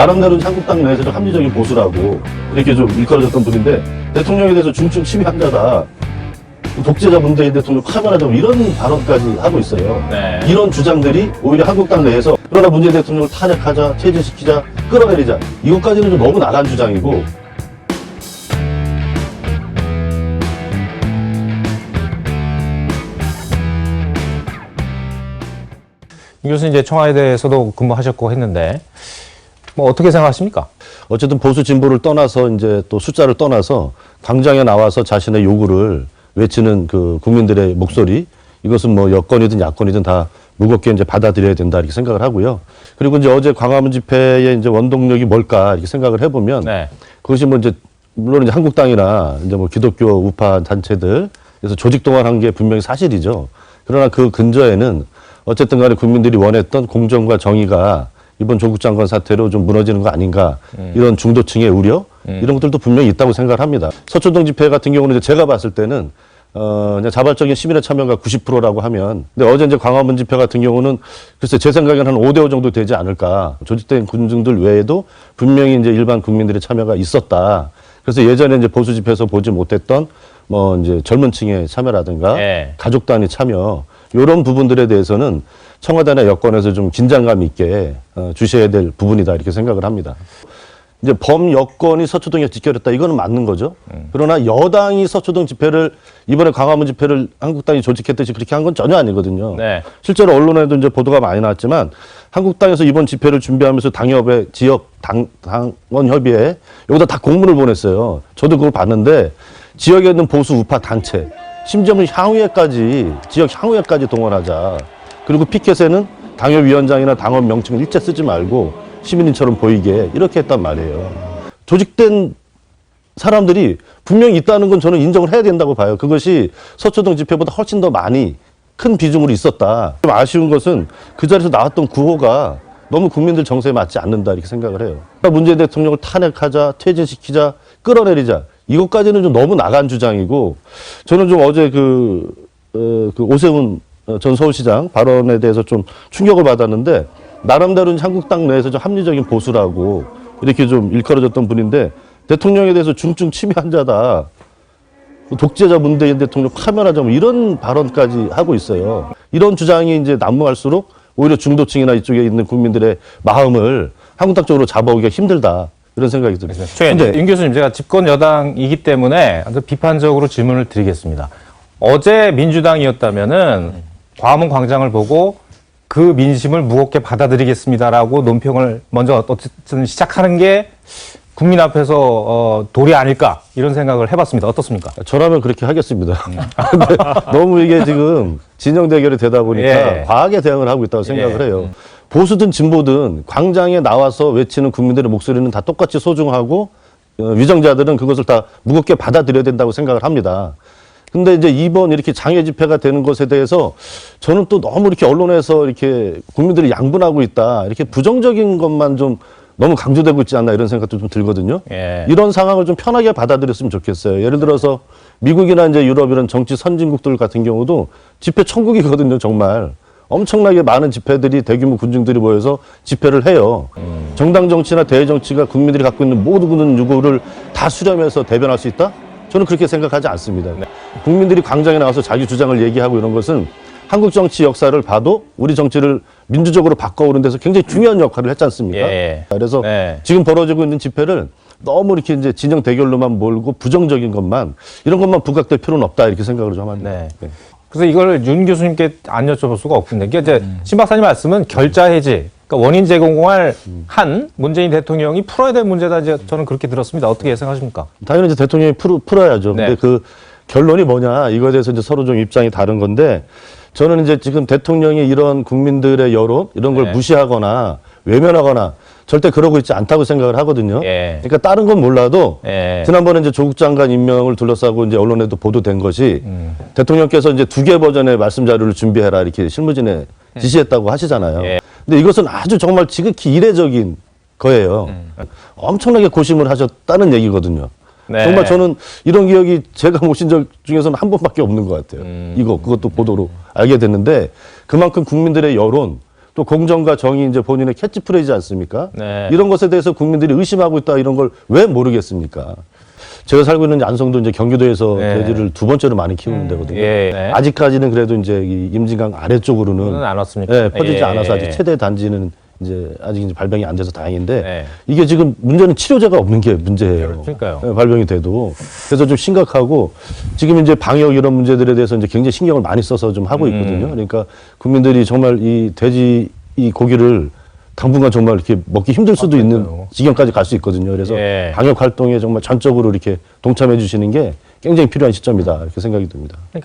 나름대로 한국당 내에서 좀 합리적인 보수라고 이렇게 좀 일컬어졌던 분인데 대통령에 대해서 중증 침해한자다. 독재자 문재인 대통령 카메라다 이런 발언까지 하고 있어요. 네. 이런 주장들이 오히려 한국당 내에서 그러나 문재인 대통령을 탄핵하자, 퇴진시키자, 끌어내리자 이것까지는 좀 너무 나간 주장이고 임 교수님 이제 청와대에서도 근무하셨고 했는데 뭐 어떻게 생각하십니까? 어쨌든 보수 진보를 떠나서 이제 또 숫자를 떠나서 광장에 나와서 자신의 요구를 외치는 그 국민들의 목소리 이것은 뭐 여권이든 야권이든 다 무겁게 이제 받아들여야 된다 이렇게 생각을 하고요. 그리고 이제 어제 광화문 집회의 이제 원동력이 뭘까 이렇게 생각을 해보면 네. 그것이 뭐 이제 물론 이제 한국당이나 이제 뭐 기독교 우파 단체들 그래서 조직 동원한 게 분명히 사실이죠. 그러나 그 근저에는 어쨌든 간에 국민들이 원했던 공정과 정의가 이번 조국 장관 사태로 좀 무너지는 거 아닌가 이런 중도층의 우려 이런 것들도 분명히 있다고 생각을 합니다. 서초동 집회 같은 경우는 이제 제가 봤을 때는 그냥 자발적인 시민의 참여가 90%라고 하면 근데 어제 이제 광화문 집회 같은 경우는 글쎄 제 생각에는 한 5대5 정도 되지 않을까. 조직된 군중들 외에도 분명히 이제 일반 국민들의 참여가 있었다. 그래서 예전에 이제 보수 집회에서 보지 못했던 뭐 이제 젊은 층의 참여라든가 네. 가족 단위 참여 이런 부분들에 대해서는 청와대나 여권에서 좀 긴장감 있게 주셔야 될 부분이다 이렇게 생각을 합니다. 이제 범여권이 서초동에 집결했다 이거는 맞는 거죠. 그러나 여당이 서초동 집회를 이번에 광화문 집회를 한국당이 조직했듯이 그렇게 한 건 전혀 아니거든요. 네. 실제로 언론에도 이제 보도가 많이 나왔지만 한국당에서 이번 집회를 준비하면서 당협에 지역 당원 협의회 여기다 다 공문을 보냈어요. 저도 그걸 봤는데 지역에 있는 보수 우파 단체 심지어는 향후회까지 지역 향후회까지 동원하자. 그리고 피켓에는 당협위원장이나 당원 명칭을 일체 쓰지 말고 시민인처럼 보이게 이렇게 했단 말이에요. 조직된 사람들이 분명히 있다는 건 저는 인정을 해야 된다고 봐요. 그것이 서초동 집회보다 훨씬 더 많이 큰 비중으로 있었다. 좀 아쉬운 것은 그 자리에서 나왔던 구호가 너무 국민들 정서에 맞지 않는다 이렇게 생각을 해요. 문재인 대통령을 탄핵하자, 퇴진시키자, 끌어내리자 이것까지는 좀 너무 나간 주장이고 저는 좀 어제 그 오세훈 전 서울시장 발언에 대해서 좀 충격을 받았는데 나름대로 한국당 내에서 좀 합리적인 보수라고 이렇게 좀 일컬어졌던 분인데 대통령에 대해서 중증 침해한자다. 독재자 문재인 대통령 카메라자 이런 발언까지 하고 있어요. 이런 주장이 이제 난무할수록 오히려 중도층이나 이쪽에 있는 국민들의 마음을 한국당 쪽으로 잡아오기가 힘들다. 이런 생각이 듭니다. 근데 임 교수님 제가 집권 여당이기 때문에 아주 비판적으로 질문을 드리겠습니다. 어제 민주당이었다면은 광화문 광장을 보고 그 민심을 무겁게 받아들이겠습니다라고 논평을 먼저 어쨌든 시작하는 게 국민 앞에서 도리 아닐까 이런 생각을 해봤습니다. 어떻습니까? 저라면 그렇게 하겠습니다. 근데 너무 이게 지금 진영 대결이 되다 보니까 예. 과하게 대응을 하고 있다고 생각을 예. 해요. 보수든 진보든 광장에 나와서 외치는 국민들의 목소리는 다 똑같이 소중하고 위정자들은 그것을 다 무겁게 받아들여야 된다고 생각을 합니다. 근데 이제 이번 이렇게 장애 집회가 되는 것에 대해서 저는 또 너무 이렇게 언론에서 이렇게 국민들이 양분하고 있다. 이렇게 부정적인 것만 좀 너무 강조되고 있지 않나 이런 생각도 좀 들거든요. 예. 이런 상황을 좀 편하게 받아들였으면 좋겠어요. 예를 들어서 미국이나 이제 유럽 이런 정치 선진국들 같은 경우도 집회 천국이거든요, 정말. 엄청나게 많은 집회들이 대규모 군중들이 모여서 집회를 해요. 정당 정치나 대외 정치가 국민들이 갖고 있는 모든 요구를 다 수렴해서 대변할 수 있다? 저는 그렇게 생각하지 않습니다. 네. 국민들이 광장에 나와서 자기 주장을 얘기하고 이런 것은 한국 정치 역사를 봐도 우리 정치를 민주적으로 바꿔오는 데서 굉장히 중요한 역할을 했지 않습니까? 예. 그래서 네. 지금 벌어지고 있는 집회를 너무 이렇게 이제 진영 대결로만 몰고 부정적인 것만 이런 것만 부각될 필요는 없다 이렇게 생각을 좀 합니다. 네. 그래서 이걸 윤 교수님께 안 여쭤볼 수가 없는데 이게 이제 신 박사님 말씀은 결자 해지, 그러니까 원인 제공을 한 문재인 대통령이 풀어야 될 문제다 이제 저는 그렇게 들었습니다. 어떻게 예상하십니까? 당연히 이제 대통령이 풀어야죠. 네. 근데 그 결론이 뭐냐 이거에 대해서 이제 서로 좀 입장이 다른 건데 저는 이제 지금 대통령이 이런 국민들의 여론 이런 걸 네. 무시하거나 외면하거나 절대 그러고 있지 않다고 생각을 하거든요. 예. 그러니까 다른 건 몰라도 예. 지난번에 이제 조국 장관 임명을 둘러싸고 이제 언론에도 보도된 것이 대통령께서 이제 2개 버전의 말씀 자료를 준비해라 이렇게 실무진에 지시했다고 하시잖아요. 예. 근데 이것은 아주 정말 지극히 이례적인 거예요. 엄청나게 고심을 하셨다는 얘기거든요. 네. 정말 저는 이런 기억이 제가 모신 적 중에서는 한 번밖에 없는 것 같아요. 그것도 보도로 알게 됐는데 그만큼 국민들의 여론 또 공정과 정의 이제 본인의 캐치프레이즈 않습니까? 네. 이런 것에 대해서 국민들이 의심하고 있다 이런 걸 왜 모르겠습니까? 제가 살고 있는 안성도 이제 경기도에서 네. 돼지를 두 번째로 많이 키우는 데거든요. 예. 네. 아직까지는 그래도 이제 이 임진강 아래쪽으로는 그건 안 왔습니까? 예, 퍼지지 예. 않아서 아직 최대 단지는 이제 아직 이제 발병이 안 돼서 다행인데 네. 이게 지금 문제는 치료제가 없는 게 문제예요. 그러니까요. 예, 발병이 돼도 그래서 좀 심각하고 지금 이제 방역 이런 문제들에 대해서 이제 굉장히 신경을 많이 써서 좀 하고 있거든요. 그러니까 국민들이 정말 이 돼지 이 고기를 당분간 정말 이렇게 먹기 힘들 수도 있는 그러니까요. 지경까지 갈 수 있거든요. 그래서 예. 방역 활동에 정말 전적으로 이렇게 동참해 주시는 게 굉장히 필요한 시점이다 이렇게 생각이 듭니다. 그러니까